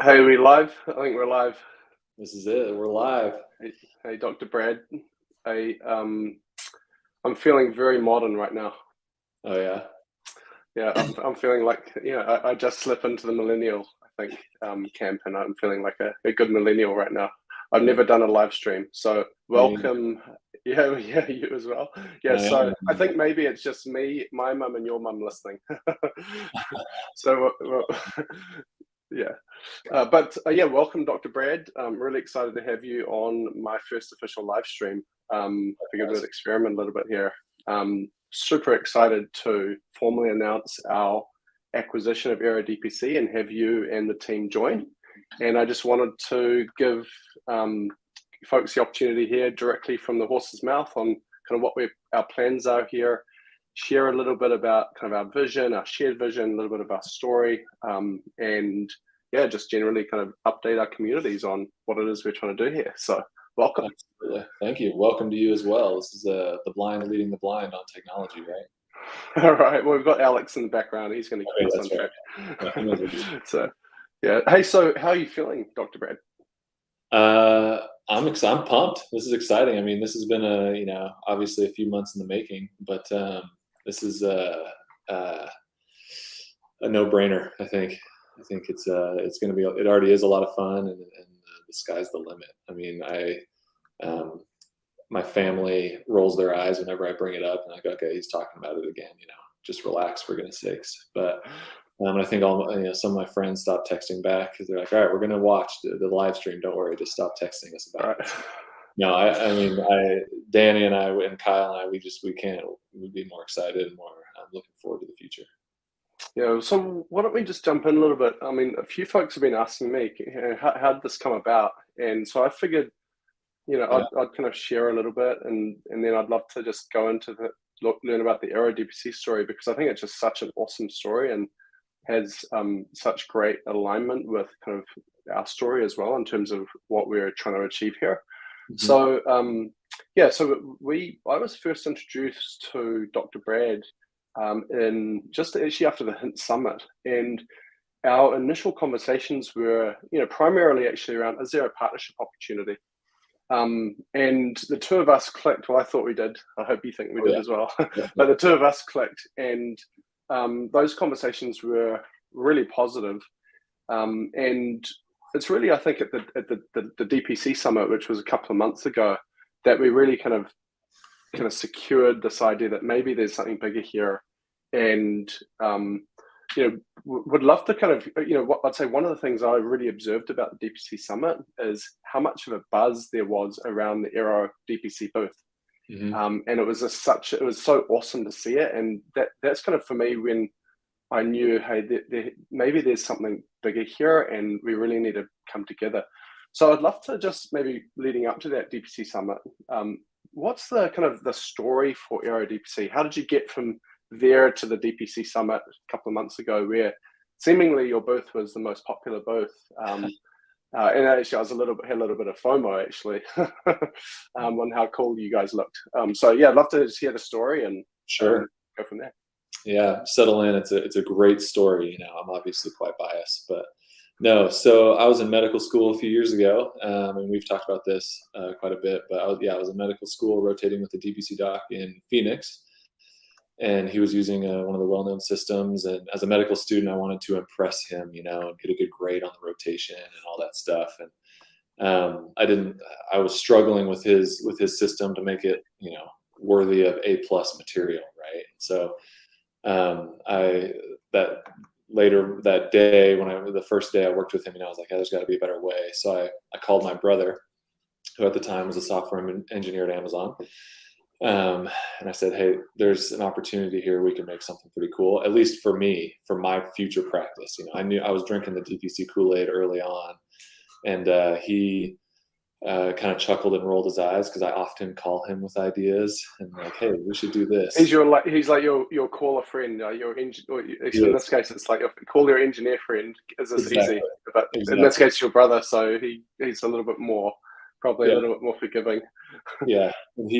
Hey, are we live? I think we're live. This is it. We're live. Hey, Dr. Brad. Hey, I'm feeling very modern right now. Oh yeah. Yeah, I'm feeling like I just slip into the millennial, I think, camp, and I'm feeling like a good millennial right now. I've Yeah. never done a live stream, so Me. welcome. Yeah, yeah, you as well. Yeah, I so I am. think maybe it's just me, my mum, and your mum listening. So, well, yeah. But yeah, welcome, Dr. Brad. I'm really excited to have you on my first official live stream. Figured we'd experiment a little bit here. Super excited to formally announce our acquisition of AeroDPC and have you and the team join. And I just wanted to give folks the opportunity here directly from the horse's mouth on kind of what our plans are here, share a little bit about kind of our vision, our shared vision, a little bit of our story, and yeah, just generally kind of update our communities on what it is we're trying to do here. So welcome. Absolutely. Thank you. Welcome to you as well. This is the blind leading the blind on technology, right? All right. Well, we've got Alex in the background. He's going to keep us on track. Right. So yeah. Hey, so how are you feeling, Dr. Brad? I'm pumped. This is exciting. I mean, this has been obviously a few months in the making, but this is a no-brainer. I think it's going to be. It already is a lot of fun, and the sky's the limit. I mean, my family rolls their eyes whenever I bring it up, and I go, okay, he's talking about it again. Just relax, for goodness sakes. But I think some of my friends stopped texting back because they're like, all right, we're going to watch the live stream. Don't worry, just stop texting us about it. No, I mean, Danny and I and Kyle and I, we'd be more excited and more looking forward to the future. Yeah, so why don't we just jump in a little bit? I mean, a few folks have been asking me, how did this come about? And so I figured, I'd kind of share a little bit, and then I'd love to just go into learn about the AeroDPC story, because I think it's just such an awesome story and has such great alignment with kind of our story as well in terms of what we're trying to achieve here. Mm-hmm. So I was first introduced to Dr. Brad in just actually after the Hint Summit, and our initial conversations were primarily actually around, is there a partnership opportunity? And the two of us clicked. Well, I thought we did. I hope you think we did as well. But the two of us clicked, and those conversations were really positive. And it's really, I think, at the DPC summit, which was a couple of months ago, that we really kind of secured this idea that maybe there's something bigger here, and would love to kind of, what I'd say one of the things I really observed about the DPC summit is how much of a buzz there was around the AeroDPC booth. Mm-hmm. And it was so awesome to see it. And that's kind of for me when I knew, hey, maybe there's something bigger here and we really need to come together. So I'd love to just maybe leading up to that DPC summit, what's the kind of the story for AeroDPC? How did you get from there to the DPC summit a couple of months ago, where seemingly your booth was the most popular booth? And actually, I was had a little bit of FOMO actually on how cool you guys looked. So yeah, I'd love to just hear the story and sure go from there. Yeah, settle in. It's a great story. I'm obviously quite biased, but no. So I was in medical school a few years ago, and we've talked about this quite a bit. But I was in medical school, rotating with the DPC doc in Phoenix, and he was using one of the well-known systems. And as a medical student, I wanted to impress him, and get a good grade on the rotation and all that stuff. And I was struggling with his system to make it, worthy of A+ material, right? So later that day, the first day I worked with him, I was like, there's got to be a better way. So I called my brother, who at the time was a software engineer at Amazon. And I said, hey, there's an opportunity here. We can make something pretty cool, at least for me, for my future practice. I knew I was drinking the DPC Kool-Aid early on, and he kind of chuckled and rolled his eyes because I often call him with ideas and like, hey, we should do this. He's like your caller friend, your in this case, it's like call your engineer friend. Is this easy? But in this case, your brother, so he's a little bit more, probably a little bit more forgiving. Yeah, and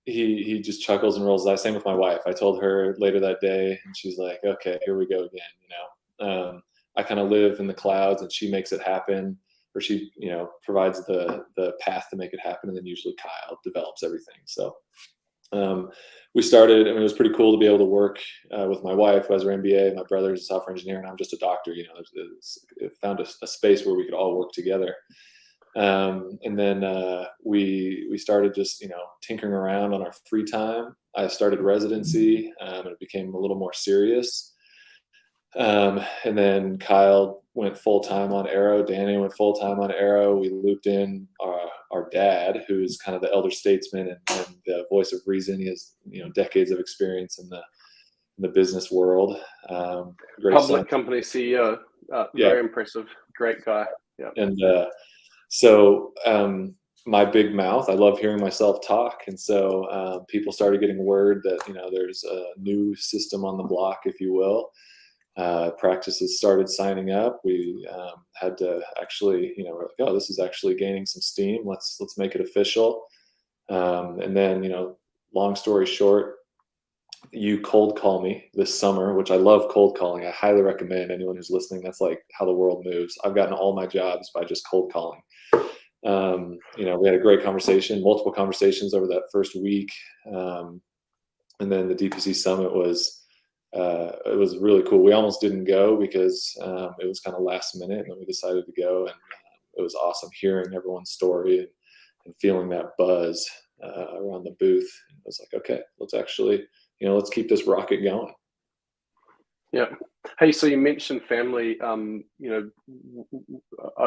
he just chuckles and rolls his eyes. Same with my wife. I told her later that day, and she's like, okay, here we go again. I kind of live in the clouds and she makes it happen, or she, provides the path to make it happen. And then usually Kyle develops everything. So we started, it was pretty cool to be able to work with my wife, who has her MBA, my brother's a software engineer, and I'm just a doctor. It found a space where we could all work together. And then we started just, tinkering around on our free time. I started residency, and it became a little more serious. And then Kyle went full-time on Aero. Danny went full-time on Aero. We looped in our dad, who's kind of the elder statesman and the voice of reason. He has, decades of experience in the business world. Great Public company CEO. Very impressive. Great guy. Yeah. And so my big mouth, I love hearing myself talk. And so people started getting word that, there's a new system on the block, if you will. Practices started signing up. We had to actually, we're like, oh, this is actually gaining some steam. Let's make it official. And then, long story short, you cold call me this summer, which I love cold calling. I highly recommend anyone who's listening. That's like how the world moves. I've gotten all my jobs by just cold calling. We had a great conversation, multiple conversations over that first week. And then the DPC summit was really cool. We almost didn't go because it was kind of last minute, and then we decided to go, and it was awesome hearing everyone's story and feeling that buzz around the booth. It was like, okay, let's actually, let's keep this rocket going. Yeah. Hey, so you mentioned family. I'd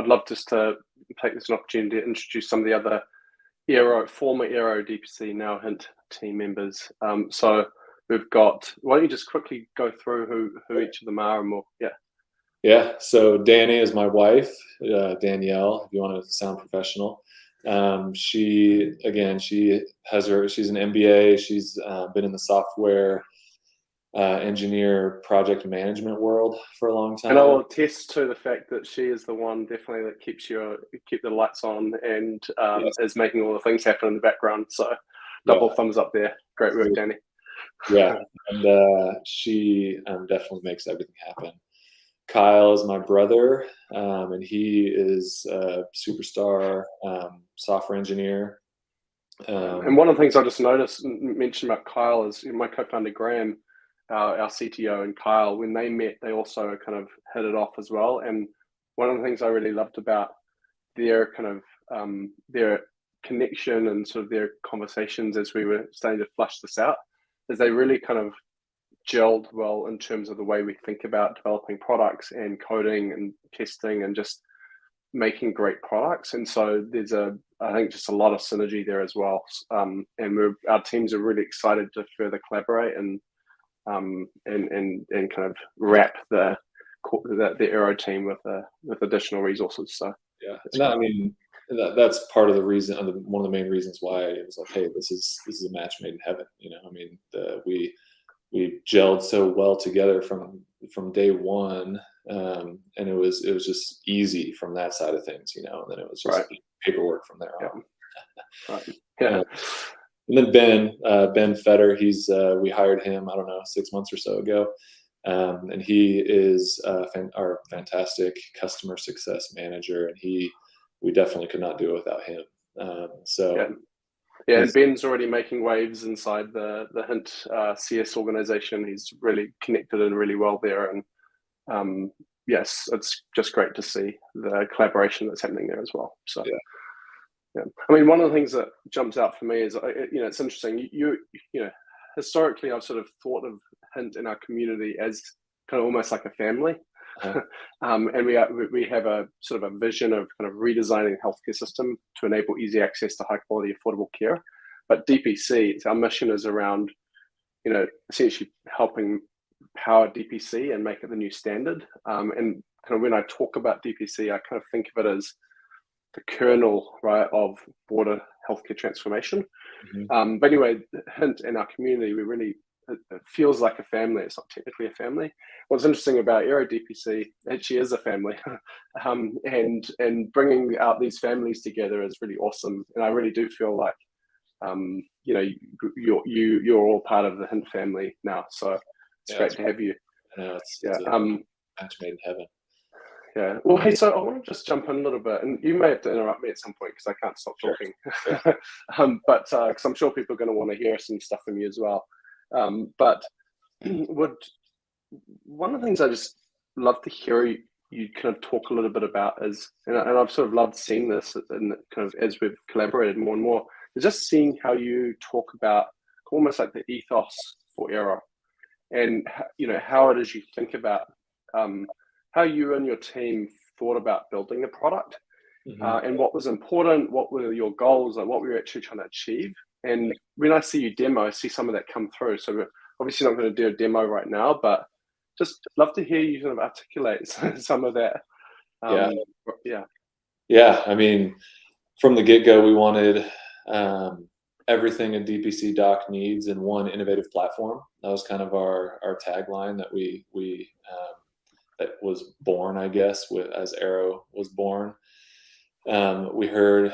love just to take this an opportunity to introduce some of the other former AeroDPC, now Hint team members. So we've got, why don't you just quickly go through who each of them are and more. Yeah. So Danny is my wife, Danielle, if you want to sound professional. She's an MBA. She's been in the software engineer project management world for a long time. And I will attest to the fact that she is the one definitely that keep the lights on and is making all the things happen in the background. So double thumbs up there. Great work, Danny. Yeah, and she definitely makes everything happen. Kyle is my brother, and he is a superstar software engineer. And one of the things I just mentioned about Kyle is my co-founder Graham, our CTO, and Kyle, when they met, they also kind of hit it off as well. And one of the things I really loved about their kind of their connection and sort of their conversations as we were starting to flush this out is they really kind of gelled well in terms of the way we think about developing products and coding and testing and just making great products. And so there's I think just a lot of synergy there as well. And our teams are really excited to further collaborate and kind of wrap the Aero team with additional resources. So yeah, that's part of the reason. One of the main reasons why it was like, hey, this is a match made in heaven. We gelled so well together from day one, and it was just easy from that side of things, and then it was just paperwork from there on. Right. Yeah. And then Ben Fetter, we hired him, I don't know, 6 months or so ago, and he is our fantastic customer success manager, and we definitely could not do it without him. And Ben's already making waves inside the Hint CS organization. He's really connected in really well there, and yes, it's just great to see the collaboration that's happening there as well. So. Yeah. I mean, one of the things that jumps out for me is, it's interesting. You historically, I've sort of thought of Hint in our community as kind of almost like a family. And we have a sort of a vision of kind of redesigning the healthcare system to enable easy access to high quality, affordable care. But DPC, our mission is around, essentially helping power DPC and make it the new standard. And kind of when I talk about DPC, I kind of think of it as the kernel, right, of broader healthcare transformation. Mm-hmm. But anyway, Hint in our community, it feels like a family. It's not technically a family. What's interesting about AeroDPC, actually is a family, and bringing out these families together is really awesome. And I really do feel like, you're all part of the Hint family now. So it's great to have you. I know it's a match made in heaven. Yeah. Well, hey, so I want to just jump in a little bit, and you may have to interrupt me at some point because I can't stop Sure. talking. Sure. But because I'm sure people are going to want to hear some stuff from you as well. But would one of the things I just love to hear you kind of talk a little bit about is, and I've sort of loved seeing this in kind of as we've collaborated more and more, is just seeing how you talk about almost like the ethos for Aero, and how it is you think about how you and your team thought about building the product, and what was important, what were your goals, and what were you actually trying to achieve. And when I see you demo, I see some of that come through. So we're obviously not going to do a demo right now, but just love to hear you kind of articulate some of that. Yeah. Yeah. Yeah. I mean, from the get-go, we wanted everything a DPC doc needs in one innovative platform. That was kind of our tagline that we that was born, I guess, as Aero was born. We heard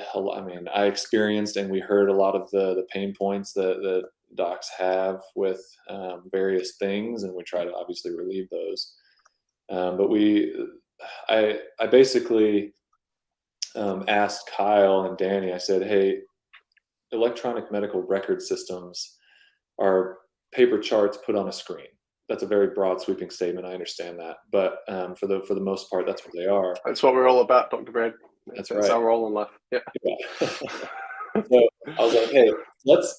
I experienced and we heard a lot of the pain points that docs have with various things, and we try to obviously relieve those. But I basically asked Kyle and Danny, I said, hey, electronic medical record systems are paper charts put on a screen. That's a very broad sweeping statement. I understand that. But for the most part, that's what they are. That's what we're all about, Dr. Brad. That's right. Our role in life. Yeah. So I was like, hey,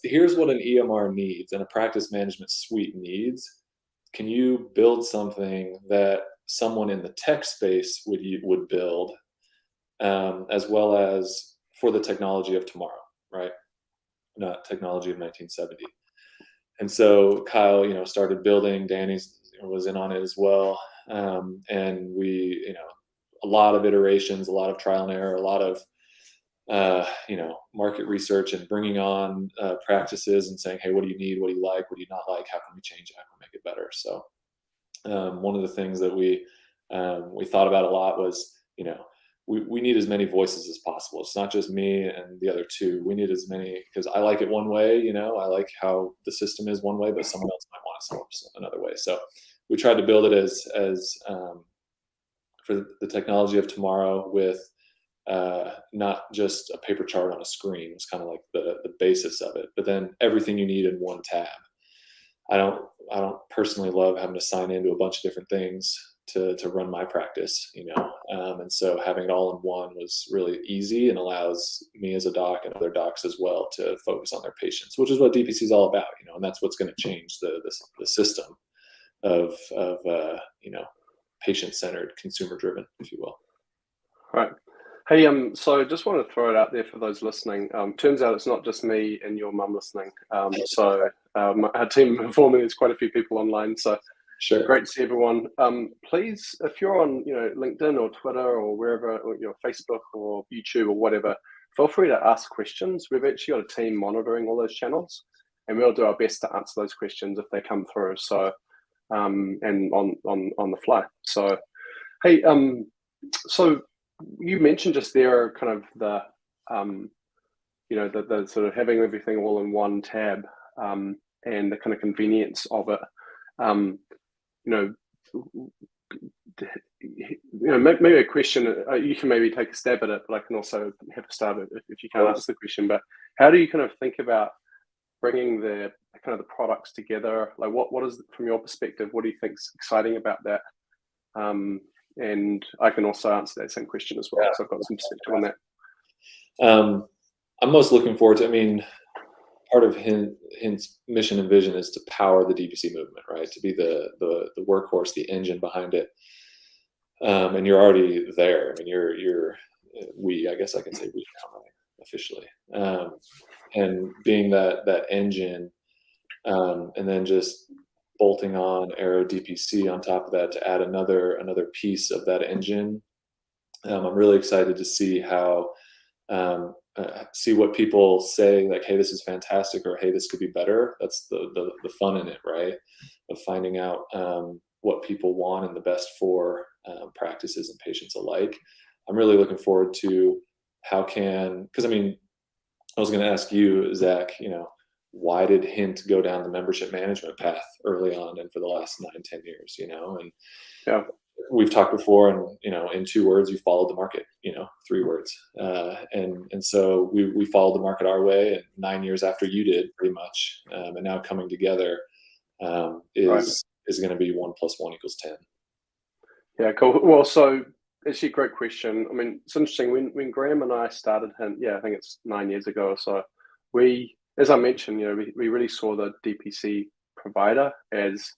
here's what an EMR needs and a practice management suite needs. Can you build something that someone in the tech space would build, as well as for the technology of tomorrow, right? Not technology of 1970. And so Kyle, started building. Danny was in on it as well. And we, a lot of iterations, a lot of trial and error, a lot of, market research and bringing on practices and saying, hey, what do you need? What do you like? What do you not like? How can we change it? How can we make it better? So one of the things that we thought about a lot was, we need as many voices as possible. It's not just me and the other two. We need as many, because I like it one way, I like how the system is one way, but someone else might want it another way. So we tried to build it as for the technology of tomorrow with not just a paper chart on a screen. It's kind of like the basis of it, but then everything you need in one tab. I don't personally love having to sign into a bunch of different things to run my practice, and so having it all in one was really easy and allows me as a doc and other docs as well to focus on their patients, which is what DPC is all about, and that's what's going to change the system of patient-centered, consumer-driven, if you will. Right. Hey, so just want to throw it out there for those listening. Turns out it's not just me and your mum listening. So our team informed me there's quite a few people online. So sure. Great to see everyone. Please, if you're on LinkedIn or Twitter or wherever, or Facebook or YouTube or whatever, feel free to ask questions. We've actually got a team monitoring all those channels, and we'll do our best to answer those questions if they come through. So and on the fly. So hey, so you mentioned just there kind of the the sort of having everything all in one tab, and the kind of convenience of it. Maybe a question, you can maybe take a stab at it, but I can also have a start if you can't answer the question. But how do you kind of think about bringing the kind of the products together? Like what is, from your perspective, what do you think's exciting about that? And I can also answer that same question as well, because I've got some perspective on that. I'm most looking forward to, part of Hint's mission and vision is to power the DPC movement, right? To be the workhorse, the engine behind it. And you're already there. I guess I can say we now, right, officially. And being that engine, and then just bolting on AeroDPC on top of that to add another piece of that engine. I'm really excited to see how see what people say, like, hey, this is fantastic, or hey, this could be better. That's the fun in it, right? Of finding out what people want and the best for practices and patients alike. I'm really looking forward to because I was going to ask you, Zach, why did Hint go down the membership management path early on and for the last 9-10 years, and we've talked before, and in 2 words, you followed the market. 3 words, and so we followed the market our way, and 9 years after you did, pretty much, and now coming together is going to be 1 + 1 = 10. Yeah, cool. Well, so actually, great question. I mean, it's interesting when Graham and I started him. Yeah, I think it's 9 years ago or so. We, as I mentioned, we really saw the DPC provider as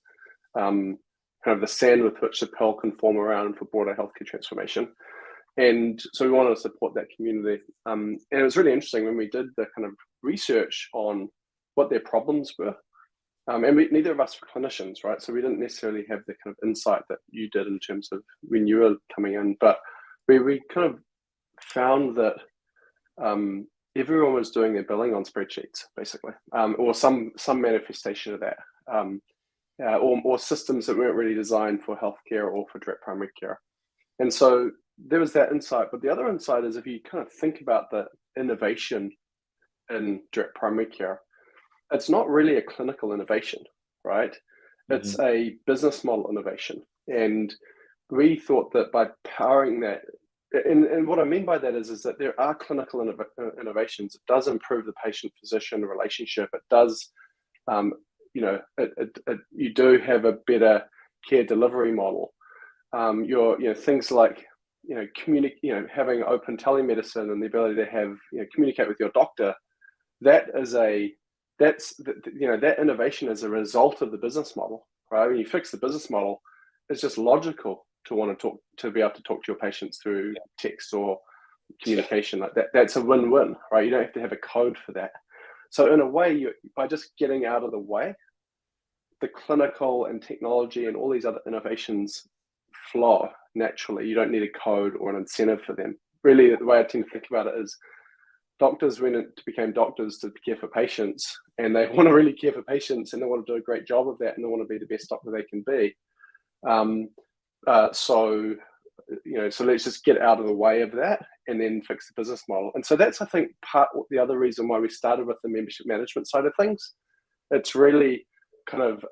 kind of the sand with which the pearl can form around for broader healthcare transformation. And so we wanted to support that community. And it was really interesting when we did the kind of research on what their problems were. And neither of us were clinicians, right? So we didn't necessarily have the kind of insight that you did in terms of when you were coming in. But we kind of found that everyone was doing their billing on spreadsheets, basically, or some manifestation of that, or systems that weren't really designed for healthcare or for direct primary care. And so there was that insight. But the other insight is if you kind of think about the innovation in direct primary care, it's not really a clinical innovation, right? It's a business model innovation. And we thought that by powering that, and what I mean by that is that there are clinical innovations. It does improve the patient-physician relationship. It does, you do have a better care delivery model. Things like, having open telemedicine and the ability to have, communicate with your doctor, that innovation is a result of the business model, right? When you fix the business model, it's just logical to be able to talk to your patients through text or communication like that. That's a win-win, right? You don't have to have a code for that. So in a way, by just getting out of the way, the clinical and technology and all these other innovations flow naturally. You don't need a code or an incentive for them. Really, the way I tend to think about it is doctors became doctors to care for patients, and they want to really care for patients, and they want to do a great job of that, and they want to be the best doctor they can be. So let's just get out of the way of that and then fix the business model. And so that's, I think, the other reason why we started with the membership management side of things. It's really kind of,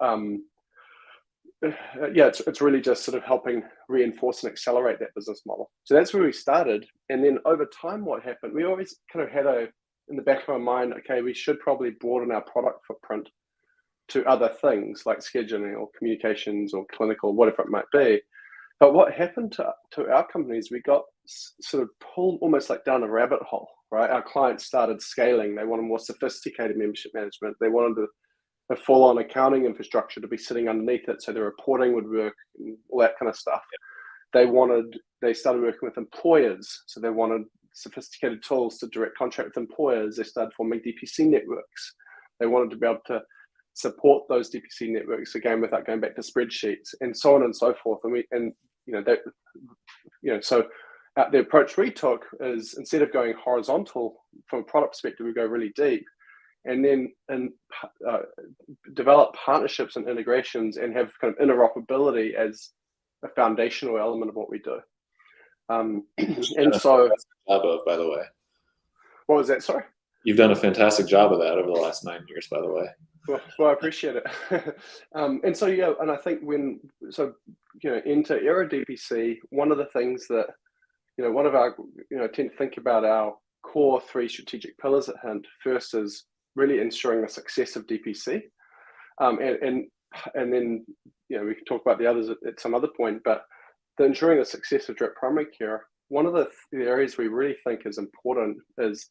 it's really just sort of helping reinforce and accelerate that business model. So that's where we started. And then over time, what happened, we always kind of had in the back of our mind, okay, we should probably broaden our product footprint to other things like scheduling or communications or clinical, whatever it might be. But what happened to our companies, we got sort of pulled almost like down a rabbit hole, right? Our clients started scaling. They wanted more sophisticated membership management. They wanted a full-on accounting infrastructure to be sitting underneath it, so the reporting would work and all that kind of stuff. They started working with employers, so they wanted sophisticated tools to direct contract with employers. They started forming DPC networks. They wanted to be able to support those DPC networks again without going back to spreadsheets, and so on and so forth. So the approach we took is, instead of going horizontal from a product perspective, we go really deep, and then develop partnerships and integrations and have kind of interoperability as a foundational element of what we do. And so, job of, by the way. What was that? Sorry? You've done a fantastic job of that over the last 9 years, by the way. Well, I appreciate it. And so, and I think into AeroDPC, one of the things that, one of our, tend to think about our core 3 strategic pillars at hand. First is really ensuring the success of DPC. And then, we can talk about the others at some other point, but ensuring the success of direct primary care, one of the areas we really think is important is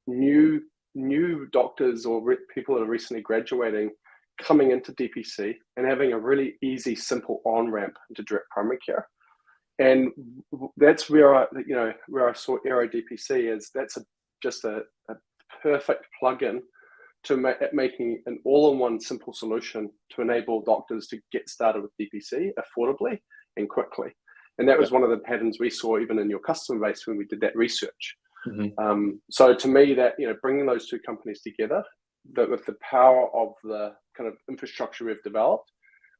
new doctors or people that are recently graduating coming into DPC and having a really easy, simple on-ramp into direct primary care. And that's where I saw AeroDPC is just a perfect plugin to making an all-in-one simple solution to enable doctors to get started with DPC affordably and quickly. And that was one of the patterns we saw even in your customer base when we did that research. So to me, that bringing those 2 companies together, that with the power of the kind of infrastructure we've developed,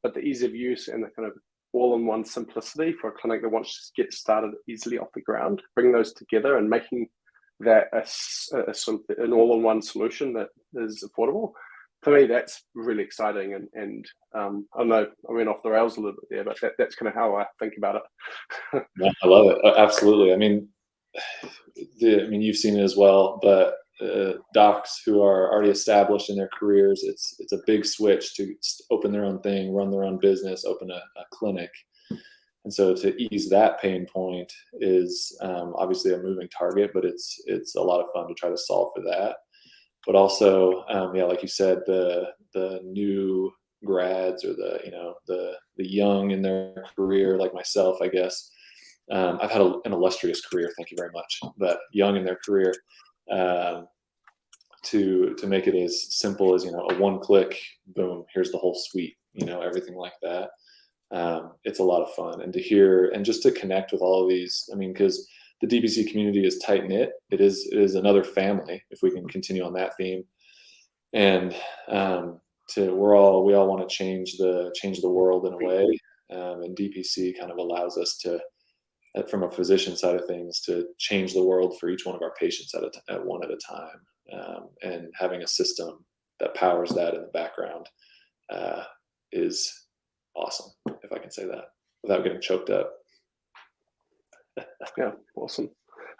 but the ease of use and the kind of all-in-one simplicity for a clinic that wants to get started easily off the ground, bringing those together and making that an all-in-one solution that is affordable, for me, that's really exciting. And I don't know, I went off the rails a little bit there, but that's kind of how I think about it. Yeah, I love it. Absolutely. I mean, you've seen it as well, but docs who are already established in their careers, it's a big switch to open their own thing, run their own business, open a clinic. And so to ease that pain point is obviously a moving target, but it's a lot of fun to try to solve for that. But also, like you said, the new grads or the young in their career, like myself, I guess. I've had an illustrious career, thank you very much, but young in their career, to make it as simple as, a one-click, boom, here's the whole suite, everything like that. It's a lot of fun, and to hear and just to connect with all of these. I mean, because the DPC community is tight knit. It is another family, if we can continue on that theme. And we all want to change the world in a way, and DPC kind of allows us to, from a physician side of things, to change the world for each one of our patients at one at a time. And having a system that powers that in the background is awesome, if I can say that without getting choked up. Yeah, awesome.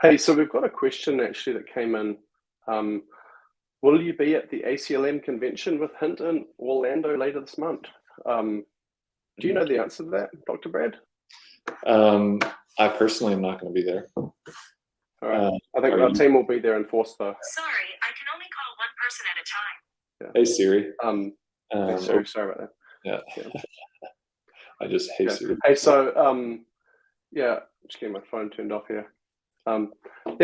Hey, so we've got a question actually that came in. Will you be at the ACLM convention with Hint in Orlando later this month? Do you know the answer to that, Dr. Brad? I personally am not going to be there. All right. I think our team will be there in force, though. Sorry, I can only call one person at a time. Yeah. Hey, Siri. Hey, Siri, sorry about that. Yeah. I just hate Siri. Hey, so just getting my phone turned off here.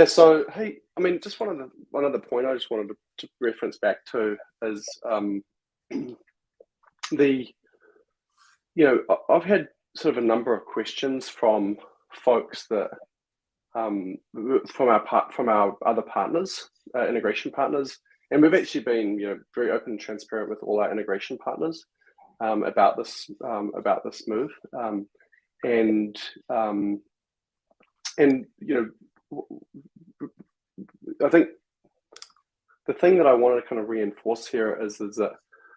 So hey, I mean, just one other point I just wanted to reference back to is I've had sort of a number of questions from folks that from our other partners, integration partners, and we've actually been very open and transparent with all our integration partners about this move, and I think the thing that I want to kind of reinforce here is that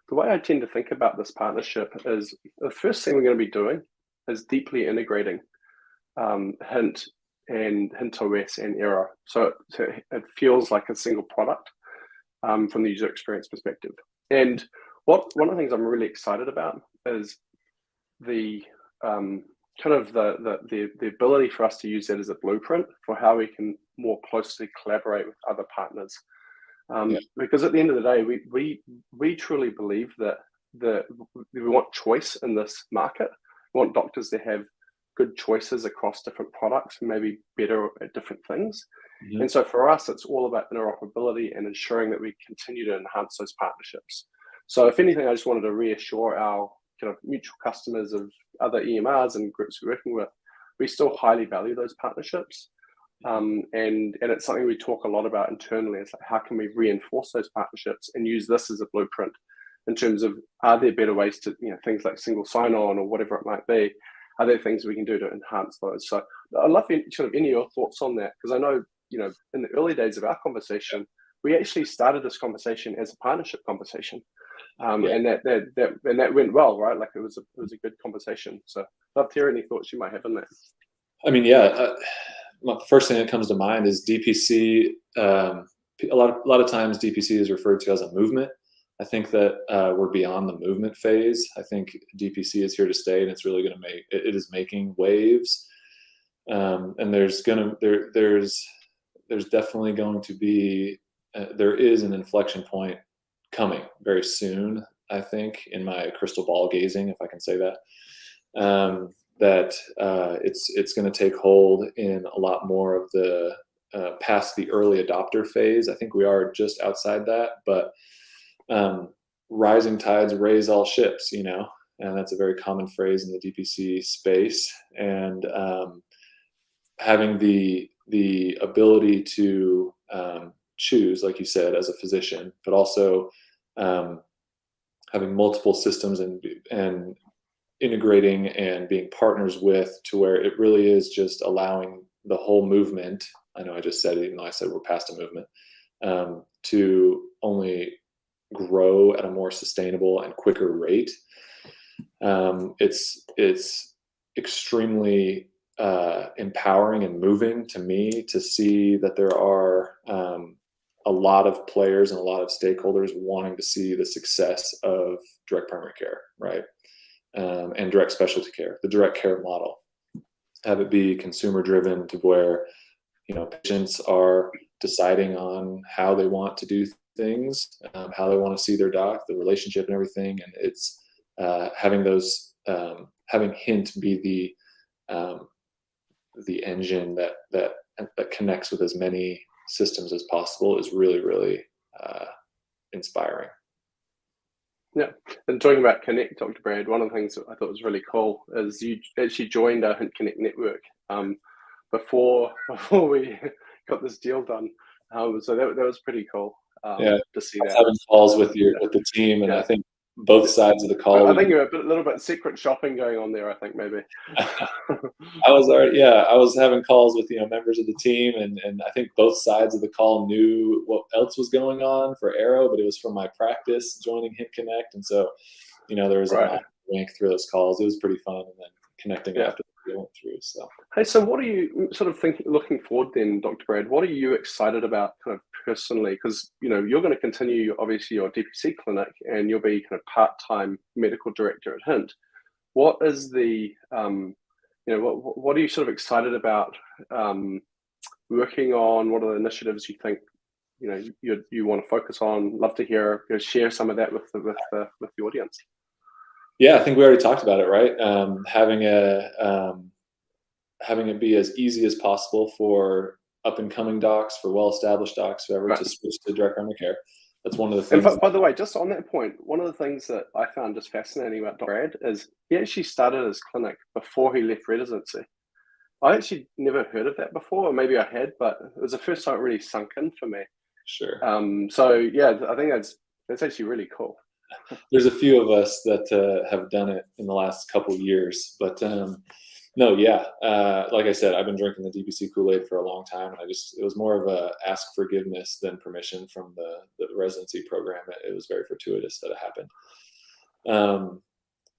the way I tend to think about this partnership is the first thing we're going to be doing is deeply integrating Hint and HintOS and Aero, so it feels like a single product from the user experience perspective. And one of the things I'm really excited about is the the ability for us to use that as a blueprint for how we can more closely collaborate with other partners. Because at the end of the day, we truly believe that we want choice in this market. We want doctors to have good choices across different products, maybe better at different things. Mm-hmm. And so for us, it's all about interoperability and ensuring that we continue to enhance those partnerships. So if anything, I just wanted to reassure our kind of mutual customers of other EMRs and groups we're working with, we still highly value those partnerships. And it's something we talk a lot about internally. It's like, how can we reinforce those partnerships and use this as a blueprint in terms of, are there better ways to, things like single sign-on or whatever it might be? Are there things we can do to enhance those? So I'd love any of your thoughts on that, because I know, in the early days of our conversation, we actually started this conversation as a partnership conversation. And that went well, right? Like it was a good conversation. So I'd love to hear any thoughts you might have on that. I mean, the first thing that comes to mind is DPC. A lot of times DPC is referred to as a movement. I think that we're beyond the movement phase. I think DPC is here to stay, and it's really going to it is making waves. And there's definitely going to be there is an inflection point coming very soon, I think, in my crystal ball gazing, if I can say that, it's going to take hold in a lot more of the past the early adopter phase. I think we are just outside that, but rising tides raise all ships, and that's a very common phrase in the DPC space. And having the ability to choose, like you said, as a physician, but also having multiple systems and integrating and being partners with, to where it really is just allowing the whole movement. I know I just said it, even though I said we're past a movement, to only grow at a more sustainable and quicker rate. It's extremely empowering and moving to me to see that there are a lot of players and a lot of stakeholders wanting to see the success of direct primary care, right? And direct specialty care, the direct care model. Have it be consumer driven to where, patients are deciding on how they want to do things, how they want to see their doc, the relationship and everything. And it's having Hint be the engine that connects with as many systems as possible is really, really inspiring. Yeah, and talking about Connect, Dr. Brad, one of the things that I thought was really cool is you actually joined our Hint Connect network before we got this deal done. So that was pretty cool. To see that. Having calls with the team, and I think both sides of the call. I think you're a little bit secret shopping going on there. I think maybe. I was having calls with members of the team, and I think both sides of the call knew what else was going on for Aero, but it was from my practice joining Hint Connect, and so there was a wink through those calls. It was pretty fun, and then connecting after we went through. So hey, so what are you sort of looking forward then, Dr. Brad? What are you excited about kind of personally? Because you're going to continue obviously your DPC clinic, and you'll be kind of part-time medical director at Hint. What is the what are you sort of excited about working on? What are the initiatives you think you want to focus on? Love to hear, share some of that with the audience. Yeah, I think we already talked about it, right? Having it be as easy as possible for up and coming docs, for well-established docs, whoever, to switch to direct primary care. That's one of the things. And by the way, just on that point, one of the things that I found just fascinating about Dr. Brad is he actually started his clinic before he left residency. I actually never heard of that before, or maybe I had, but it was the first time it really sunk in for me. Sure. So yeah, I think that's actually really cool. There's a few of us that have done it in the last couple of years, but like I said, I've been drinking the DPC Kool-Aid for a long time, and it was more of a ask forgiveness than permission from the residency program. It was very fortuitous that it happened.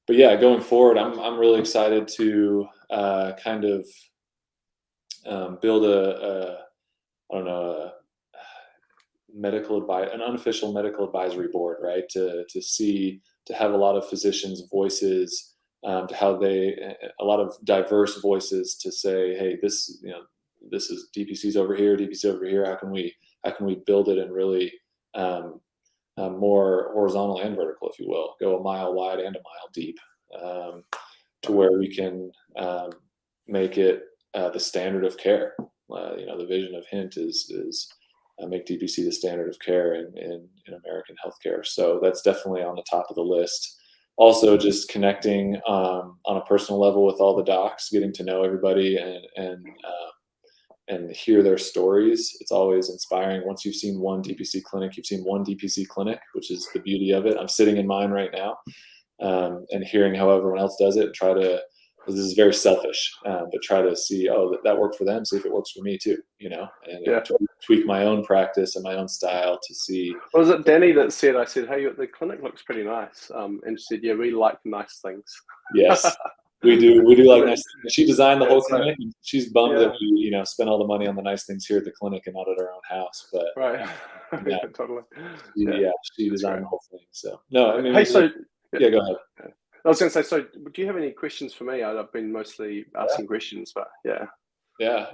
But yeah, going forward, I'm really excited to kind of build an unofficial medical advisory board, right? To have a lot of physicians' voices, to how a lot of diverse voices to say, hey, this is DPC's over here, DPC over here. How can we build it and really more horizontal and vertical, if you will, go a mile wide and a mile deep, to where we can make it the standard of care. The vision of Hint is make DPC the standard of care in American healthcare. So that's definitely on the top of the list. Also, just connecting on a personal level with all the docs, getting to know everybody and hear their stories. It's always inspiring. Once you've seen one DPC clinic, you've seen one DPC clinic, which is the beauty of it. I'm sitting in mine right now, and hearing how everyone else does it. This is very selfish, but try to see, that worked for them. See if it works for me too, and tweak my own practice and my own style to see. Was it Danny that said, I said, hey, the clinic looks pretty nice. And she said, yeah, we like nice things. Yes, we do like nice things. She designed the whole clinic. And she's bummed that we, spend all the money on the nice things here at the clinic and not at our own house. But totally. She designed the whole thing. So no, I mean, hey, go ahead. I was going to say, so do you have any questions for me? I've been mostly asking questions, but yeah. Yeah,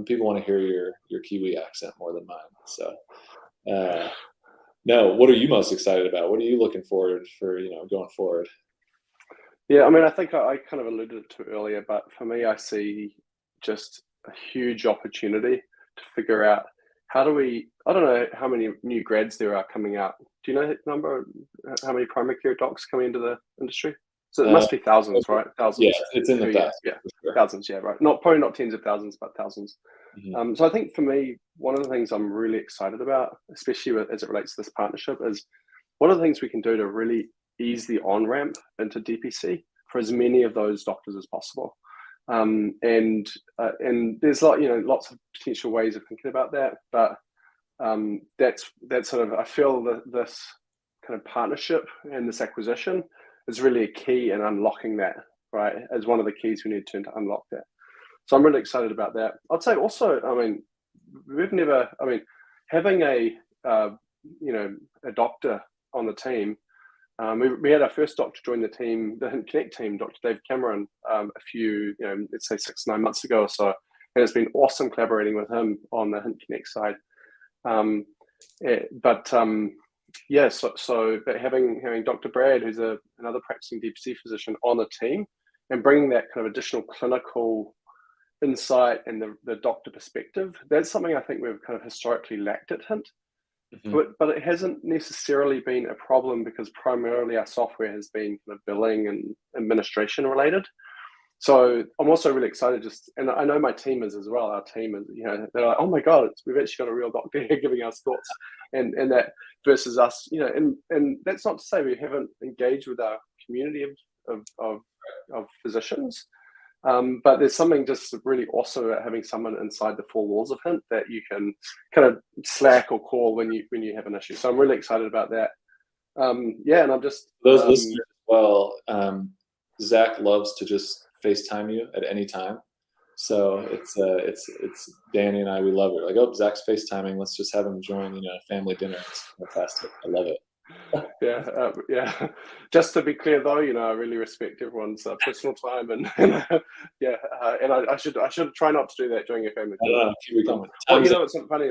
people want to hear your Kiwi accent more than mine. So, no, what are you most excited about? What are you looking forward for, going forward? Yeah, I mean, I think I kind of alluded to earlier, but for me, I see just a huge opportunity to figure out I don't know how many new grads there are coming out. Do you know that number? How many primary care docs coming into the industry? So it must be thousands, right? Thousands. Yeah, it's in the thousands. Yeah, sure. Thousands. Yeah, right. Probably not tens of thousands, but thousands. Mm-hmm. So I think for me, one of the things I'm really excited about, especially as it relates to this partnership, is what are the things we can do to really ease the on-ramp into DPC for as many of those doctors as possible. And there's lots of potential ways of thinking about that, but that's sort of, I feel that this kind of partnership and this acquisition is really a key in unlocking that, right? As one of the keys we need to unlock that. So I'm really excited about that. I'd say also, I mean, having a doctor on the team. We had our first doctor join the team, the Hint Connect team, Dr. Dave Cameron, a few, let's say 6-9 months ago or so. And it's been awesome collaborating with him on the Hint Connect side. But having Dr. Brad, who's another practicing DPC physician, on the team and bringing that kind of additional clinical insight and the doctor perspective, that's something I think we've kind of historically lacked at Hint. But it hasn't necessarily been a problem because primarily our software has been kind of billing and administration related. So I'm also really excited and I know my team is as well. Our team is, they're like, oh my God, we've actually got a real doctor here giving us thoughts and that versus us, and that's not to say we haven't engaged with our community of physicians. But there's something just really awesome about having someone inside the four walls of Hint that you can kind of Slack or call when you have an issue. So I'm really excited about that. And I'm just those listeners as well. Zach loves to just FaceTime you at any time. So it's Danny and I, we love it. Like, oh, Zach's FaceTiming. Let's just have him join, family dinner. It's fantastic. I love it. Yeah. Just to be clear, though, I really respect everyone's personal time, and I should try not to do that during a family dinner. It's not funny.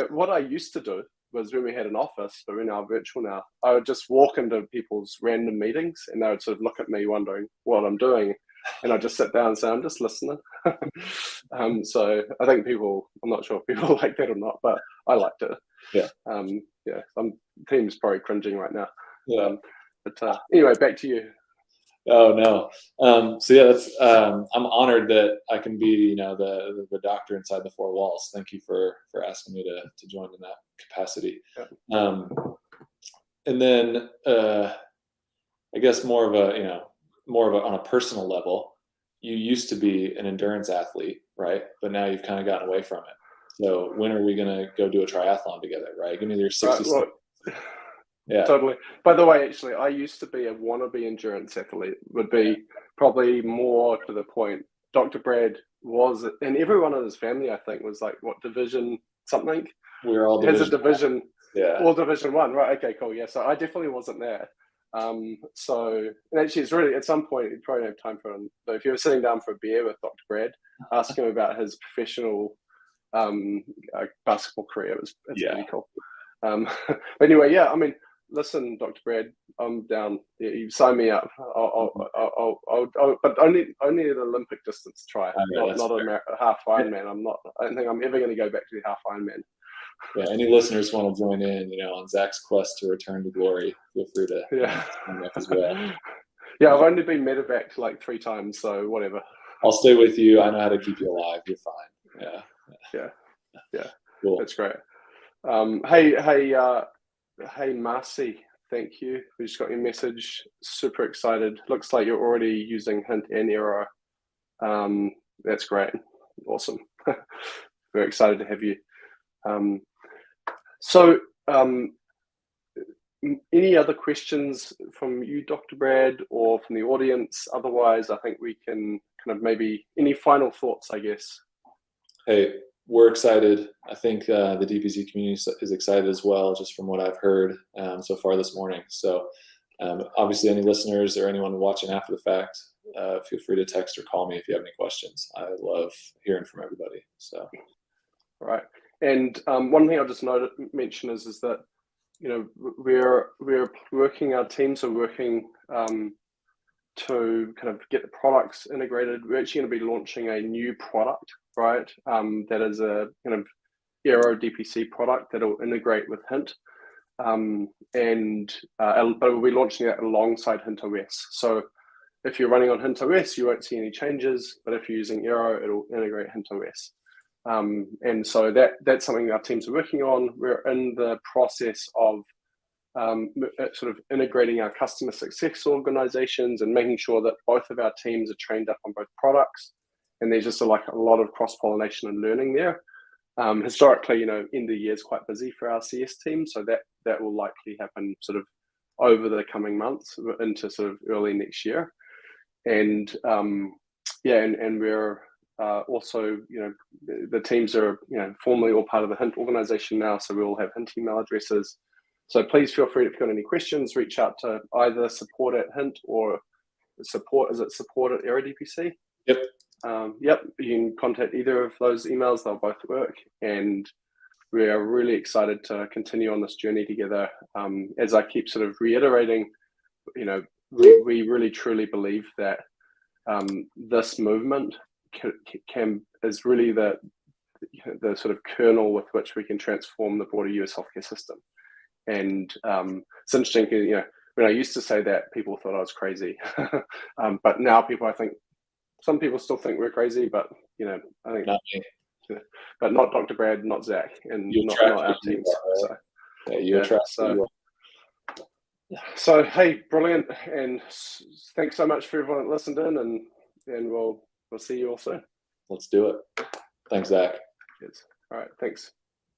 What I used to do was when we had an office, but we're now virtual now. I would just walk into people's random meetings, and they would sort of look at me, wondering what I'm doing, and I'd just sit down and say, "I'm just listening." So I think I'm not sure if people like that or not, but I liked it. Some team's probably cringing right now. But anyway, back to you. Oh no. That's I'm honored that I can be, the doctor inside the four walls. Thank you for asking me to join in that capacity. And then I guess more of a on a personal level, you used to be an endurance athlete, right? But now you've kind of gotten away from it. So when are we going to go do a triathlon together, right? Give me your 60 seconds. Yeah, totally. By the way, actually, I used to be a wannabe endurance athlete, would be probably more to the point. Dr. Brad was, and everyone in his family, I think, was like, what, division something? We're all division. Has a division, all division 1, right? Okay, cool. Yeah, so I definitely wasn't there. And actually, it's really, at some point, you probably don't have time for him. So if you were sitting down for a beer with Dr. Brad, ask him about his professional basketball career. It's really cool. But anyway, listen, Dr. Brad, I'm down. Yeah, you sign me up. I'll but only at Olympic distance try, not a half Ironman. I don't think I'm ever going to go back to the half Ironman. Yeah, any listeners want to join in, on Zach's quest to return to glory, feel free to sign up as well. Yeah, I've only been medevaced like 3 times, so whatever. I'll stay with you. I know how to keep you alive. You're fine. Yeah. Cool. That's great. Hey, Marcy, thank you. We just got your message. Super excited. Looks like you're already using Hint and Aero. That's great. Awesome. Very excited to have you. Any other questions from you, Dr. Brad, or from the audience? Otherwise, I think we can kind of maybe any final thoughts, I guess. Hey, we're excited. I think the DPC community is excited as well, just from what I've heard so far this morning. So obviously any listeners or anyone watching after the fact, feel free to text or call me if you have any questions. I love hearing from everybody. So, all right. And one thing I'll just mention is that, we're working, our teams are working to kind of get the products integrated. We're actually going to be launching a new product, right? That is a kind of AeroDPC product that will integrate with Hint. But we'll be launching that alongside Hint OS. So if you're running on Hint OS, you won't see any changes, but if you're using Aero, it'll integrate Hint OS. And so that's something our teams are working on. We're in the process of sort of integrating our customer success organizations and making sure that both of our teams are trained up on both products. And there's just a lot of cross-pollination and learning there. Historically, end of the year is quite busy for our CS team, so that will likely happen sort of over the coming months into sort of early next year. And and we're also, the teams are, formally all part of the Hint organization now, so we all have Hint email addresses. So please feel free, if you've got any questions, reach out to either support@Hint or support at AeroDPC? Yep. Yep, you can contact either of those emails, they'll both work. And we are really excited to continue on this journey together. As I keep sort of reiterating, we really truly believe that this movement is really the sort of kernel with which we can transform the broader US healthcare system. And it's interesting, when I used to say that, people thought I was crazy. But now I think some people still think we're crazy, but I think not me. But not Dr. Brad, not Zach, and not our teams. So, so hey, brilliant, and thanks so much for everyone that listened in, and we'll see you all soon. Let's do it. Thanks, Zach. Yes. All right, thanks.